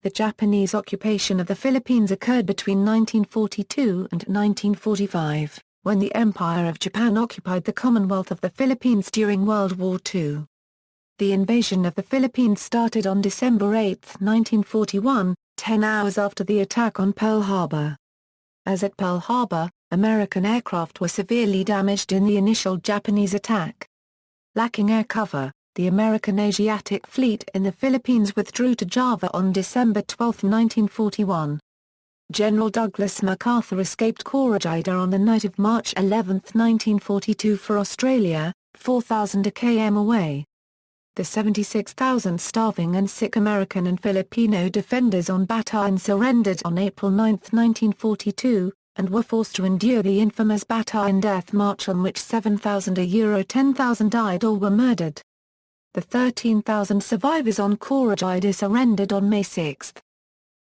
The Japanese occupation of the Philippines occurred between 1942 and 1945, when the Empire of Japan occupied the Commonwealth of the Philippines during World War II. The invasion of the Philippines started on December 8, 1941, 10 hours after the attack on Pearl Harbor. As at Pearl Harbor, American aircraft were severely damaged in the initial Japanese attack. Lacking air cover, the American Asiatic Fleet in the Philippines withdrew to Java on December 12, 1941. General Douglas MacArthur escaped Corregidor on the night of March 11, 1942 for Australia, 4,000 km away. The 76,000 starving and sick American and Filipino defenders on Bataan surrendered on April 9, 1942, and were forced to endure the infamous Bataan Death March on which 7,000 10,000 died or were murdered. The 13,000 survivors on Corregidor surrendered on May 6.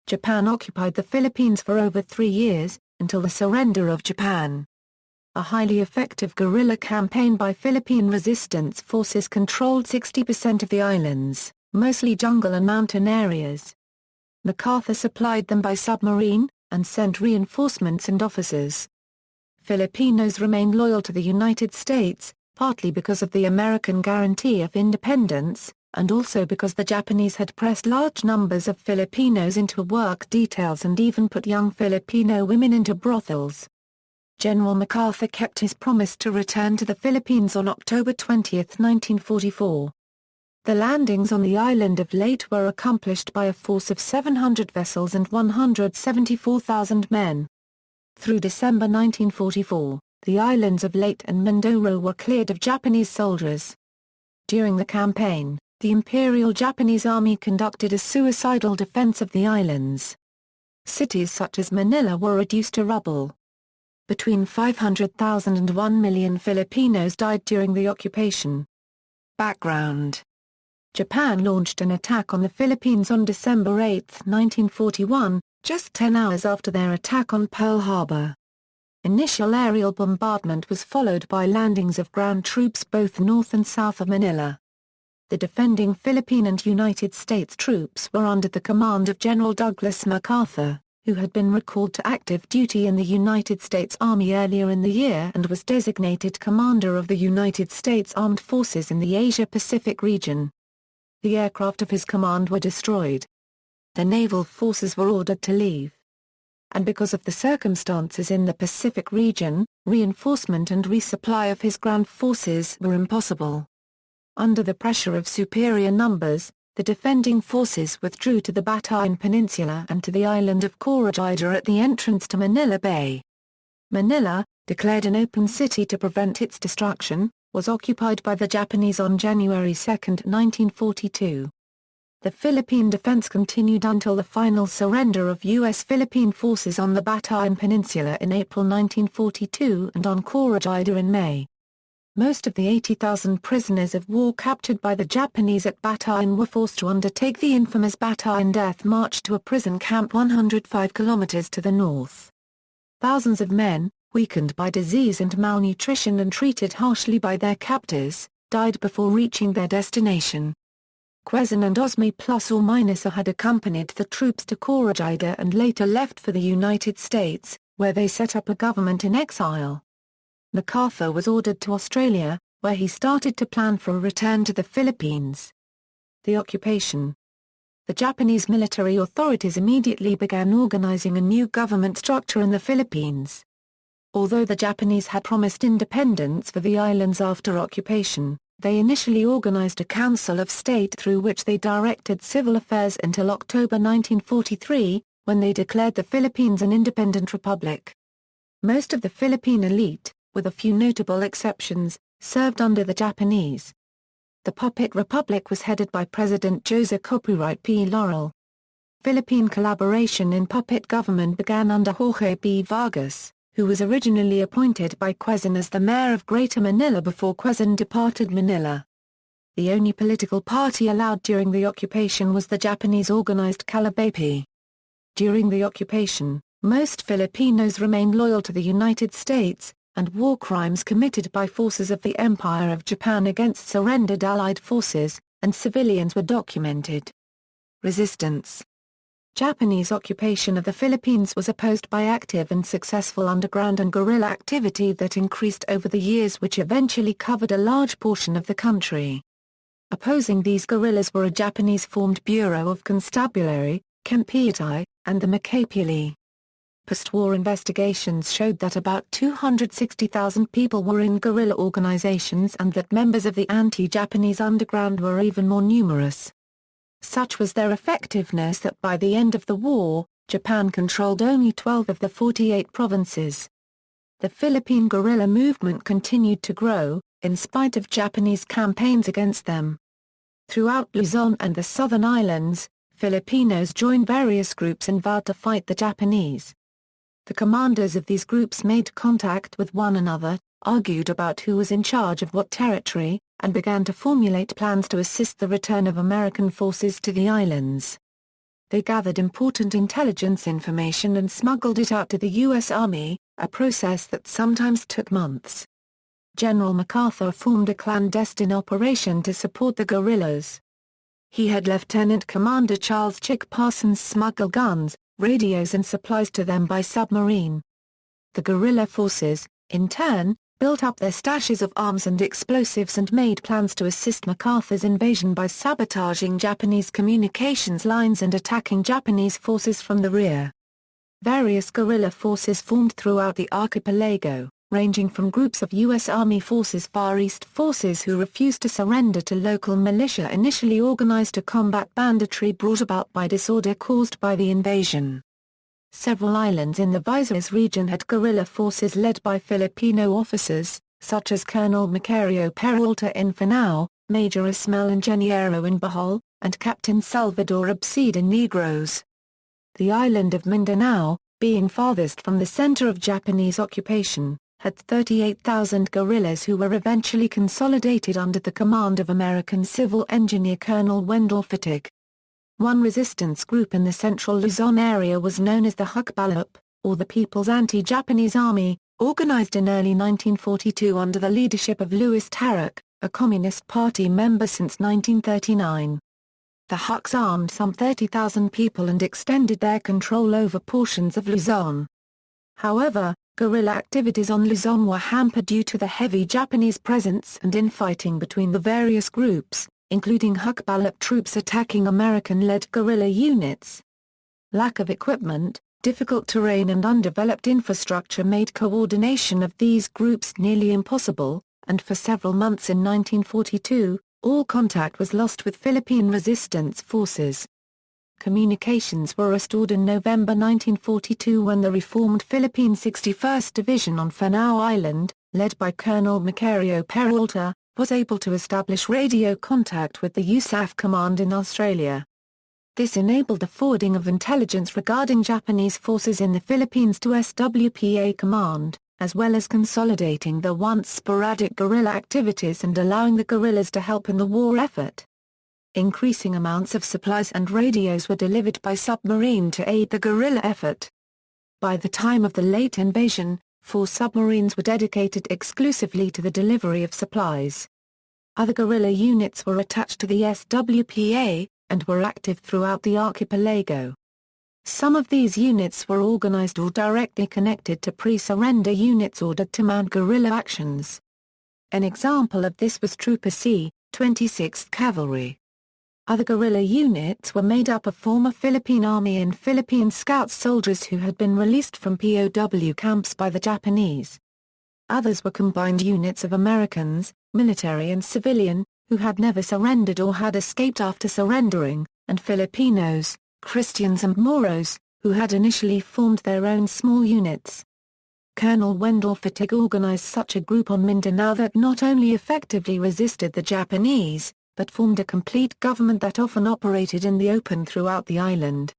Japan occupied the Philippines for over 3 years, until the surrender of Japan. A highly effective guerrilla campaign by Philippine resistance forces controlled 60% of the islands, mostly jungle and mountain areas. MacArthur supplied them by submarine, and sent reinforcements and officers. Filipinos remained loyal to the United States, partly because of the American guarantee of independence, and also because the Japanese had pressed large numbers of Filipinos into work details and even put young Filipino women into brothels. General MacArthur kept his promise to return to the Philippines on October 20, 1944. The landings on the island of Leyte were accomplished by a force of 700 vessels and 174,000 men. Through December 1944, the islands of Leyte and Mindanao were cleared of Japanese soldiers. During the campaign, the Imperial Japanese Army conducted a suicidal defense of the islands. Cities such as Manila were reduced to rubble. Between 500,000 and 1 million Filipinos died during the occupation. Background: Japan launched an attack on the Philippines on December 8, 1941, just 10 hours after their attack on Pearl Harbor. Initial aerial bombardment was followed by landings of ground troops both north and south of Manila. The defending Philippine and United States troops were under the command of General Douglas MacArthur, who had been recalled to active duty in the United States Army earlier in the year and was designated Commander of the United States Armed Forces in the Asia-Pacific region. The aircraft of his command were destroyed. The naval forces were ordered to leave. And because of the circumstances in the Pacific region, reinforcement and resupply of his ground forces were impossible. Under the pressure of superior numbers, the defending forces withdrew to the Bataan Peninsula and to the island of Corregidor at the entrance to Manila Bay. Manila, declared an open city to prevent its destruction, was occupied by the Japanese on January 2, 1942. The Philippine defense continued until the final surrender of U.S. Philippine forces on the Bataan Peninsula in April 1942 and on Corregidor in May. Most of the 80,000 prisoners of war captured by the Japanese at Bataan were forced to undertake the infamous Bataan Death March to a prison camp 105 kilometers to the north. Thousands of men, weakened by disease and malnutrition and treated harshly by their captors, died before reaching their destination. Quezon and Osme ± had accompanied the troops to Corregidor and later left for the United States, where they set up a government in exile. MacArthur was ordered to Australia, where he started to plan for a return to the Philippines. The occupation. The Japanese military authorities immediately began organizing a new government structure in the Philippines. Although the Japanese had promised independence for the islands after occupation, they initially organized a Council of State through which they directed civil affairs until October 1943, when they declared the Philippines an independent republic. Most of the Philippine elite, with a few notable exceptions, served under the Japanese. The puppet republic was headed by President Jose Copyright P. Laurel. Philippine collaboration in puppet government began under Jorge B. Vargas, who was originally appointed by Quezon as the mayor of Greater Manila before Quezon departed Manila. The only political party allowed during the occupation was the Japanese organized Calabape. During the occupation, most Filipinos remained loyal to the United States, and war crimes committed by forces of the Empire of Japan against surrendered Allied forces, and civilians were documented. Resistance. Japanese occupation of the Philippines was opposed by active and successful underground and guerrilla activity that increased over the years, which eventually covered a large portion of the country. Opposing these guerrillas were a Japanese-formed Bureau of Constabulary, Kempeitai, and the Makapili. Post-war investigations showed that about 260,000 people were in guerrilla organizations and that members of the anti-Japanese underground were even more numerous. Such was their effectiveness that by the end of the war, Japan controlled only 12 of the 48 provinces. The Philippine guerrilla movement continued to grow, in spite of Japanese campaigns against them. Throughout Luzon and the southern islands, Filipinos joined various groups and vowed to fight the Japanese. The commanders of these groups made contact with one another, argued about who was in charge of what territory, and began to formulate plans to assist the return of American forces to the islands. They gathered important intelligence information and smuggled it out to the U.S. Army, a process that sometimes took months. General MacArthur formed a clandestine operation to support the guerrillas. He had Lieutenant Commander Charles Chick Parsons smuggle guns, radios and supplies to them by submarine. The guerrilla forces, in turn, built up their stashes of arms and explosives and made plans to assist MacArthur's invasion by sabotaging Japanese communications lines and attacking Japanese forces from the rear. Various guerrilla forces formed throughout the archipelago, ranging from groups of U.S. Army forces, Far East forces who refused to surrender, to local militia initially organized to combat banditry brought about by disorder caused by the invasion. Several islands in the Visayas region had guerrilla forces led by Filipino officers, such as Colonel Macario Peralta in Finao, Major Ismael Ingeniero in Bohol, and Captain Salvador Abcid in Negros. The island of Mindanao, being farthest from the center of Japanese occupation, had 38,000 guerrillas who were eventually consolidated under the command of American civil engineer Colonel Wendell Fittig. One resistance group in the central Luzon area was known as the Hukbalot, or the People's Anti-Japanese Army, organized in early 1942 under the leadership of Louis Tarrac, a Communist Party member since 1939. The Huks armed some 30,000 people and extended their control over portions of Luzon. However, guerrilla activities on Luzon were hampered due to the heavy Japanese presence and infighting between the various groups, including Hukbalot troops attacking American-led guerrilla units. Lack of equipment, difficult terrain and undeveloped infrastructure made coordination of these groups nearly impossible, and for several months in 1942, all contact was lost with Philippine resistance forces. Communications were restored in November 1942 when the reformed Philippine 61st Division on Finao Island, led by Colonel Macario Peralta, was able to establish radio contact with the USAF Command in Australia. This enabled the forwarding of intelligence regarding Japanese forces in the Philippines to SWPA Command, as well as consolidating the once sporadic guerrilla activities and allowing the guerrillas to help in the war effort. Increasing amounts of supplies and radios were delivered by submarine to aid the guerrilla effort. By the time of the late invasion, 4 submarines were dedicated exclusively to the delivery of supplies. Other guerrilla units were attached to the SWPA, and were active throughout the archipelago. Some of these units were organized or directly connected to pre-surrender units ordered to mount guerrilla actions. An example of this was Trooper C, 26th Cavalry. Other guerrilla units were made up of former Philippine Army and Philippine Scout soldiers who had been released from POW camps by the Japanese. Others were combined units of Americans, military and civilian, who had never surrendered or had escaped after surrendering, and Filipinos, Christians and Moros, who had initially formed their own small units. Colonel Wendell Fittig organized such a group on Mindanao that not only effectively resisted the Japanese, but formed a complete government that often operated in the open throughout the island.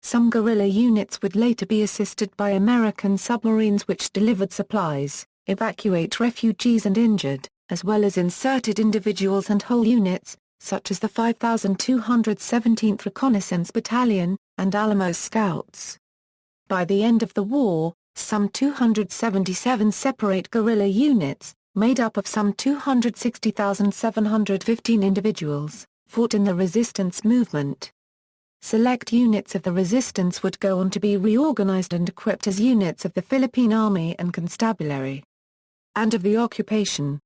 Some guerrilla units would later be assisted by American submarines which delivered supplies, evacuate refugees and injured, as well as inserted individuals and whole units, such as the 5,217th Reconnaissance Battalion, and Alamo Scouts. By the end of the war, some 277 separate guerrilla units, made up of some 260,715 individuals, fought in the resistance movement. Select units of the resistance would go on to be reorganized and equipped as units of the Philippine Army and Constabulary, and of the occupation.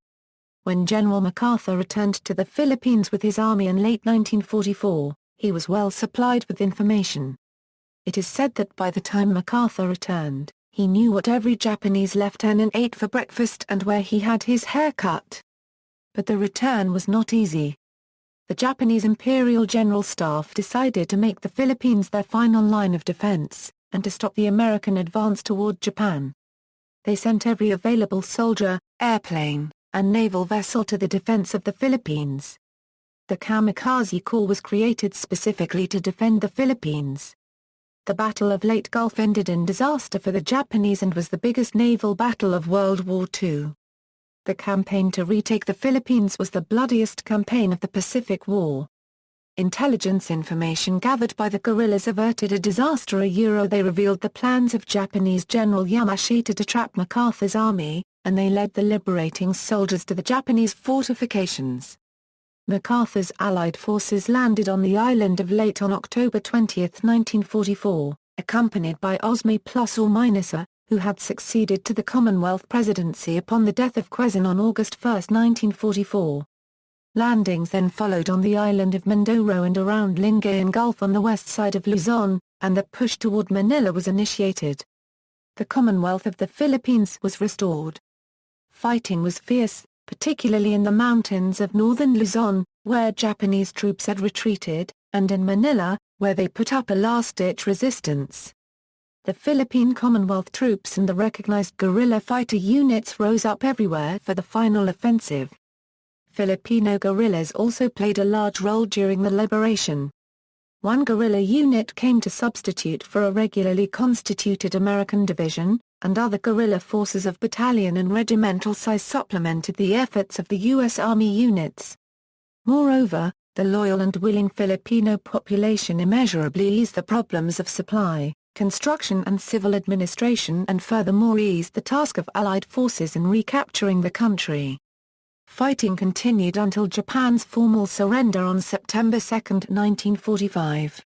When General MacArthur returned to the Philippines with his army in late 1944, he was well supplied with information. It is said that by the time MacArthur returned, he knew what every Japanese lieutenant ate for breakfast and where he had his hair cut. But the return was not easy. The Japanese Imperial General Staff decided to make the Philippines their final line of defense, and to stop the American advance toward Japan. They sent every available soldier, airplane, and naval vessel to the defense of the Philippines. The Kamikaze Corps was created specifically to defend the Philippines. The Battle of Leyte Gulf ended in disaster for the Japanese and was the biggest naval battle of World War II. The campaign to retake the Philippines was the bloodiest campaign of the Pacific War. Intelligence information gathered by the guerrillas averted a disaster. They revealed the plans of Japanese General Yamashita to trap MacArthur's army, and they led the liberating soldiers to the Japanese fortifications. MacArthur's Allied forces landed on the island of Leyte on October 20, 1944, accompanied by Osme plus or minus A, who had succeeded to the Commonwealth presidency upon the death of Quezon on August 1, 1944. Landings then followed on the island of Mindanao and around Lingayen Gulf on the west side of Luzon, and the push toward Manila was initiated. The Commonwealth of the Philippines was restored. Fighting was fierce, particularly in the mountains of northern Luzon, where Japanese troops had retreated, and in Manila, where they put up a last-ditch resistance. The Philippine Commonwealth troops and the recognized guerrilla fighter units rose up everywhere for the final offensive. Filipino guerrillas also played a large role during the liberation. One guerrilla unit came to substitute for a regularly constituted American division, and other guerrilla forces of battalion and regimental size supplemented the efforts of the U.S. Army units. Moreover, the loyal and willing Filipino population immeasurably eased the problems of supply, construction and civil administration, and furthermore eased the task of Allied forces in recapturing the country. Fighting continued until Japan's formal surrender on September 2, 1945.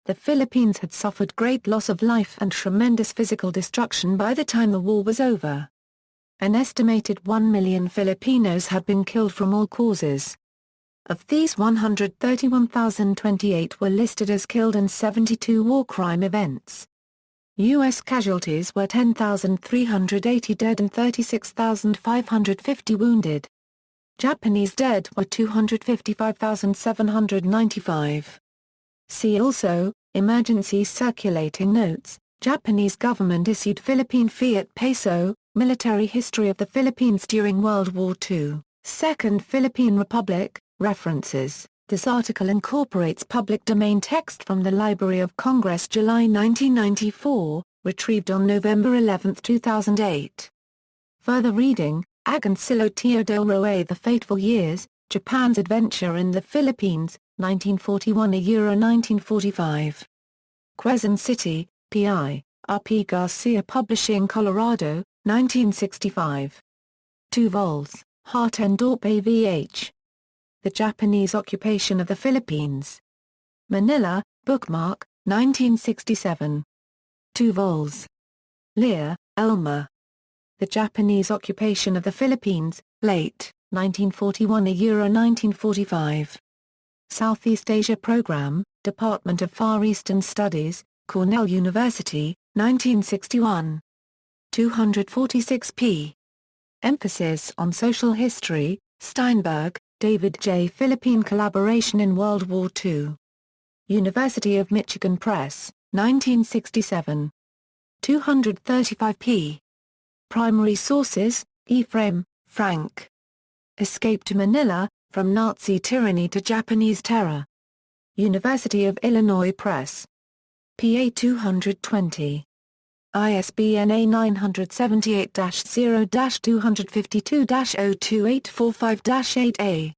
The Philippines had suffered great loss of life and tremendous physical destruction by the time the war was over. An estimated 1 million Filipinos had been killed from all causes. Of these, 131,028 were listed as killed in 72 war crime events. U.S. casualties were 10,380 dead and 36,550 wounded. Japanese dead were 255,795. See also, Emergency Circulating Notes, Japanese government issued Philippine Fiat Peso, Military History of the Philippines during World War II, Second Philippine Republic. References. This article incorporates public domain text from the Library of Congress, July 1994, retrieved on November 11, 2008. Further reading, Agoncillo Teodoro. The Fateful Years, Japan's Adventure in the Philippines, 1941–1945. Quezon City, P.I., R.P. Garcia Publishing, Colorado, 1965. 2 vols, Hart and Dorp AVH. The Japanese Occupation of the Philippines. Manila, Bookmark, 1967. 2 vols. Lear, Elmer. The Japanese Occupation of the Philippines, Late, 1941–1945. Southeast Asia Program, Department of Far Eastern Studies, Cornell University, 1961. 246 p. Emphasis on Social History, Steinberg, David J. Philippine Collaboration in World War II. University of Michigan Press, 1967. 235 p. Primary Sources, Ephraim, Frank. Escape to Manila, From Nazi Tyranny to Japanese Terror. University of Illinois Press. PA 220. ISBN A978-0-252-02845-8A.